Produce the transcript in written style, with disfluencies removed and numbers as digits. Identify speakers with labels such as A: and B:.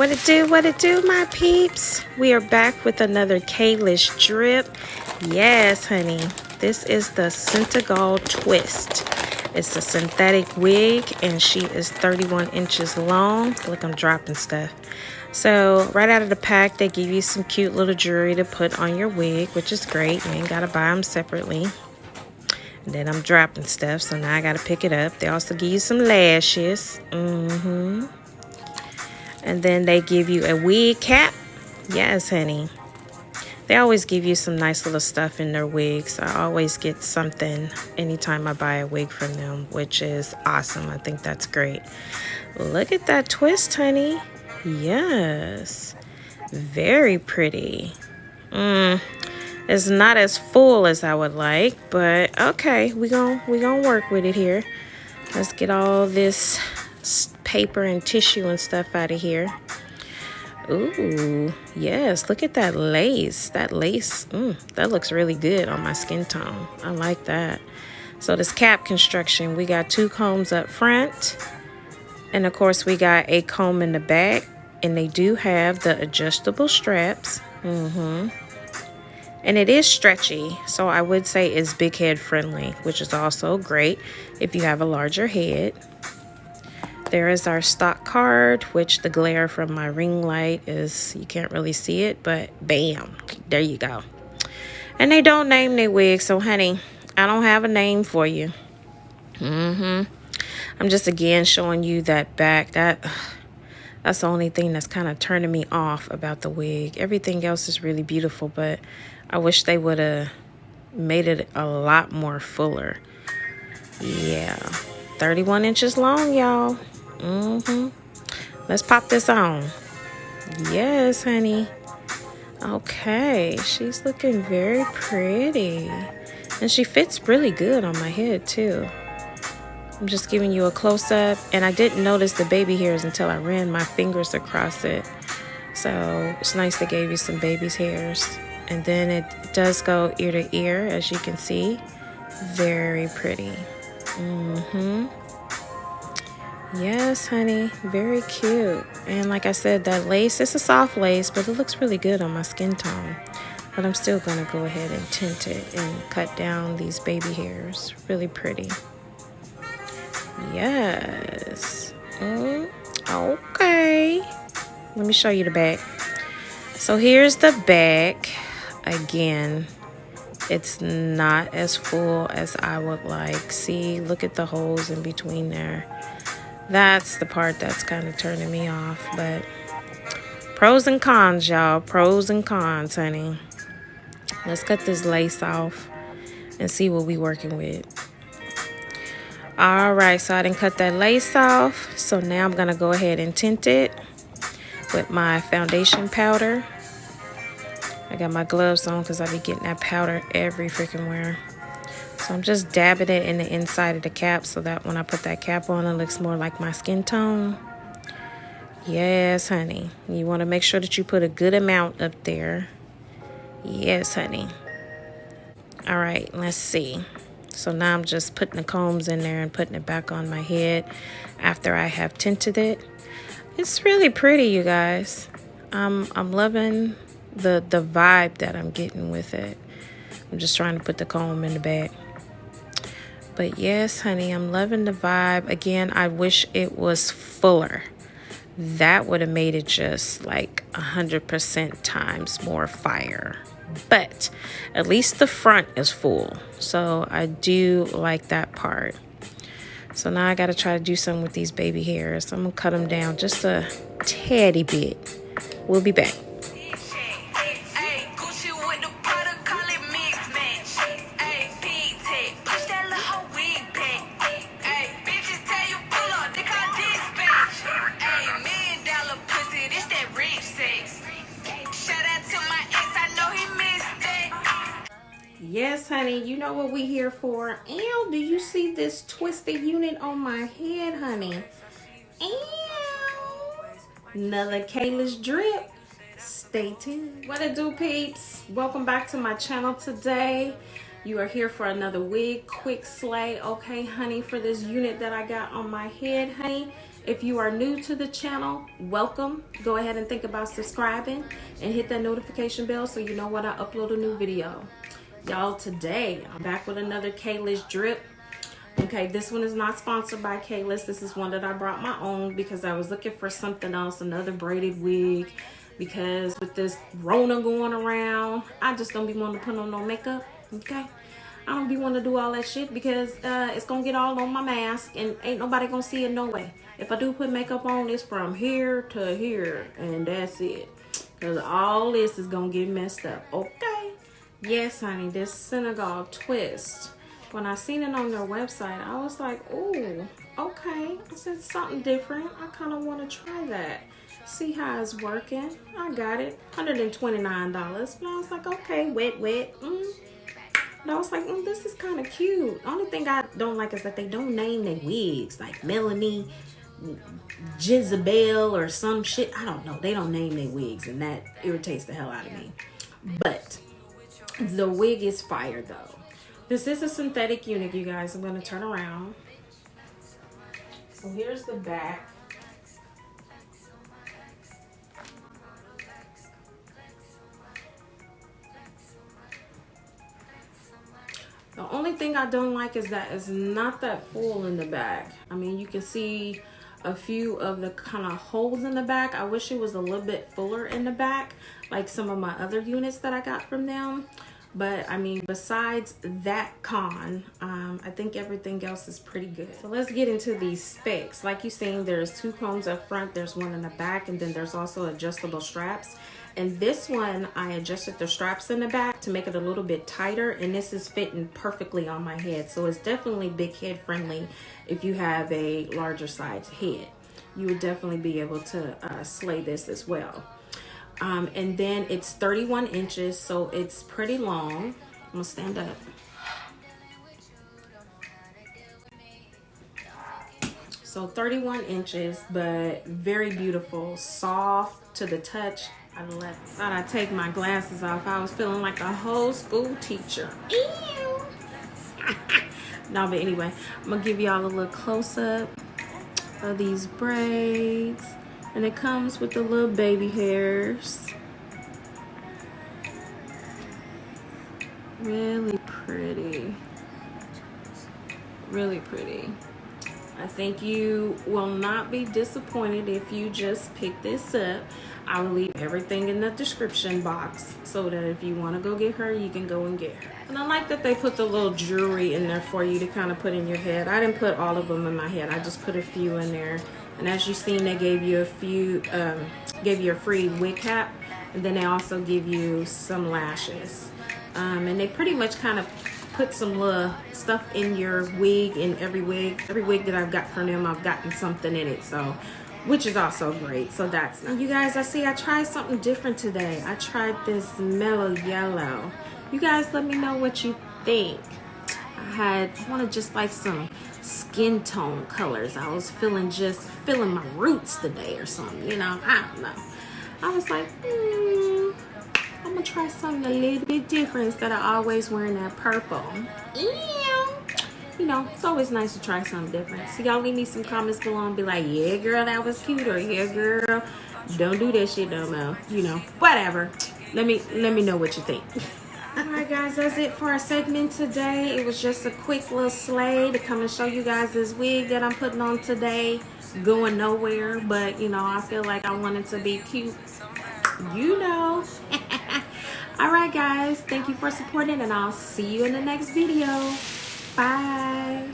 A: What it do, my peeps? We are back with another Kalyss drip. Yes, honey. This is the Senegalese twist. It's a synthetic wig, and she is 31 inches long. Look, I'm dropping stuff. So, right out of the pack, they give you some cute little jewelry to put on your wig, which is great. You ain't got to buy them separately. And then I'm dropping stuff, so now I got to pick it up. They also give you some lashes. And then they give you a wig cap. Yes, honey. They always give you some nice little stuff in their wigs. I always get something anytime I buy a wig from them, which is awesome. I think that's great. Look at that twist, honey. Yes. Very pretty. It's not as full as I would like, but okay, we gonna work with it here. Let's get all this paper and tissue and stuff out of here. Ooh, yes, look at that lace. That lace, that looks really good on my skin tone. I like that. So this cap construction, we got 2 combs up front, and of course we got a comb in the back, and they do have the adjustable straps. And it is stretchy, so I would say it's big head friendly, which is also great if you have a larger head. There is our stock card, which the glare from my ring light is, you can't really see it, but bam, there you go. And they don't name their wigs, so honey, I don't have a name for you. I'm just again showing you that back. That's the only thing that's kind of turning me off about the wig. Everything else is really beautiful, but I wish they would have made it a lot more fuller. Yeah, 31 inches long, y'all. Let's pop this on. Yes, honey. Okay, she's looking very pretty. And she fits really good on my head, too. I'm just giving you a close-up, and I didn't notice the baby hairs until I ran my fingers across it. So it's nice they gave you some baby's hairs. And then it does go ear to ear, as you can see. Very pretty. Yes, honey, very cute. And like I said, that lace, it's a soft lace, but it looks really good on my skin tone. But I'm still gonna go ahead and tint it and cut down these baby hairs. Really pretty. Yes. Okay. Let me show you the back. So here's the back. Again, it's not as full as I would like. See, look at the holes in between there. That's the part that's kind of turning me off. But pros and cons, y'all. Pros and cons, honey. Let's cut this lace off and see what we working with. All right, so I didn't cut that lace off. So now I'm going to go ahead and tint it with my foundation powder. I got my gloves on because I be getting that powder every freaking where. So I'm just dabbing it in the inside of the cap so that when I put that cap on, it looks more like my skin tone. Yes, honey. You want to make sure that you put a good amount up there. Yes, honey. All right, let's see. So now I'm just putting the combs in there and putting it back on my head after I have tinted it. It's really pretty, you guys. I'm loving the vibe that I'm getting with it. I'm just trying to put the comb in the back. But yes, honey, I'm loving the vibe. Again, I wish it was fuller. That would have made it just like 100% times more fire. But at least the front is full. So I do like that part. So now I got to try to do something with these baby hairs. I'm going to cut them down just a teddy bit. We'll be back. Yes, honey, you know what we here for. Ew, do you see this twisted unit on my head, honey? Ew. Another Kalyss drip. Stay tuned. What it do, peeps? Welcome back to my channel today. You are here for another wig quick slay, okay, honey, for this unit that I got on my head, honey. If you are new to the channel, welcome. Go ahead and think about subscribing and hit that notification bell so you know when I upload a new video. Y'all, today I'm back with another Kalyss drip. Okay, this one is not sponsored by Kalyss. This is one that I brought my own because I was looking for something else, another braided wig. Because with this Rona going around, I just don't be wanting to put on no makeup, okay? I don't be wanting to do all that shit because it's gonna get all on my mask and ain't nobody gonna see it no way. If I do put makeup on, it's from here to here and that's it. Because all this is gonna get messed up, okay? Yes, honey, this Senegalese twist. When I seen it on their website, I was like, ooh, okay. I said something different. I kind of want to try that. See how it's working. I got it, $129. And I was like, okay, wet. And I was like, this is kind of cute. The only thing I don't like is that they don't name their wigs. Like Melanie, Jezebel, or some shit. I don't know. They don't name their wigs, and that irritates the hell out of me. But the wig is fire, though. This is a synthetic unit, you guys. I'm going to turn around. So here's the back. The only thing I don't like is that it's not that full in the back. I mean, you can see a few of the kind of holes in the back. I wish it was a little bit fuller in the back, like some of my other units that I got from them. But I mean, besides that I think everything else is pretty good. So let's get into these specs. Like you've seen, there's 2 combs up front, there's one in the back, and then there's also adjustable straps. And this one, I adjusted the straps in the back to make it a little bit tighter, and this is fitting perfectly on my head. So it's definitely big head friendly if you have a larger size head. You would definitely be able to slay this as well. And then it's 31 inches, so it's pretty long. I'm gonna stand up. So 31 inches, but very beautiful, soft to the touch. I thought I'd take my glasses off. I was feeling like a whole school teacher. Ew. No, but anyway, I'm gonna give y'all a little close-up of these braids. And it comes with the little baby hairs. Really pretty. Really pretty. I think you will not be disappointed if you just pick this up. I will leave everything in the description box so that if you want to go get her, you can go and get her. And I like that they put the little jewelry in there for you to kind of put in your head. I didn't put all of them in my head. I just put a few in there. And as you've seen, they gave you a few, gave you a free wig cap, and then they also give you some lashes. And they pretty much kind of put some little stuff in your wig, in every wig. Every wig that I've got from them, I've gotten something in it, so, which is also great. So that's, now you guys, I tried something different today. I tried this mellow yellow. You guys let me know what you think. I wanted just like some skin tone colors. I was feeling my roots today or something, you know. I don't know. I was like, I'm gonna try something a little bit different instead of always wearing that purple. Ew. You know, it's always nice to try something different. So y'all leave me some comments below and be like, yeah girl, that was cute, or yeah girl, don't do that shit no more. You know, whatever. Let me know what you think. Alright guys, that's it for our segment today. It was just a quick little slay to come and show you guys this wig that I'm putting on today. Going nowhere, but you know, I feel like I want it to be cute. You know. Alright guys, thank you for supporting, and I'll see you in the next video. Bye.